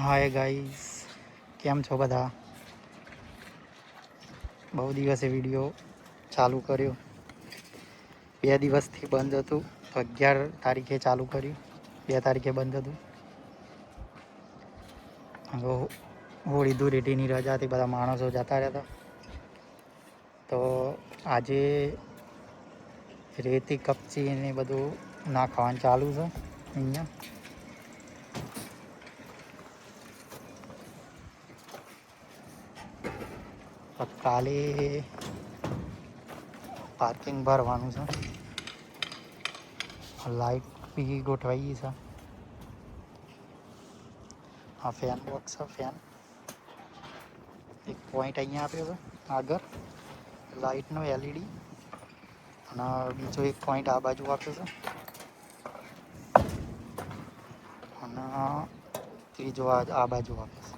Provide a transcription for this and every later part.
Hi guys, કેમ છો બધા? બહુ દિવસે વિડીયો ચાલુ કર્યો. 2 દિવસથી બંધ હતું, તો 11 તારીખે ચાલુ કર્યું. 2 તારીખે બંધ હતું. હવે હોળી ધૂળેટીની રજાથી બધા માણસો જતા રહેતા, તો આજે રેતી કપચી ને બધું નાખવાનું ચાલુ છે અહીંયા. કાલે પાર્કિંગ ભરવાનું છે. લાઇટ બી ગોઠવાઈ છે. આ ફેન બોક્સ છે. ફેન એક પોઈન્ટ અહીંયા આપ્યો છે આગળ લાઇટનો LED, અને બીજો એક પોઈન્ટ આ બાજુ આપ્યો છે, અને ત્રીજો આ બાજુ આપ્યો છે.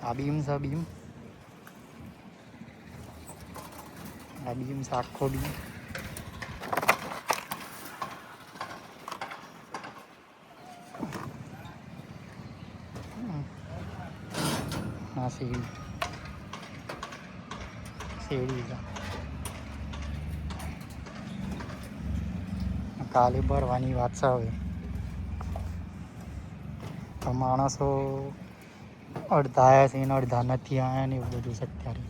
આ બીમ છે. આ બીમ છે, આખો બીમ. આ સીડી છે. કાલે ભરવાની વાત છે. હવે તો માણસો અડધા આવ્યા છે ને અડધા નથી આવ્યા ને એવું બધું છે અત્યારે.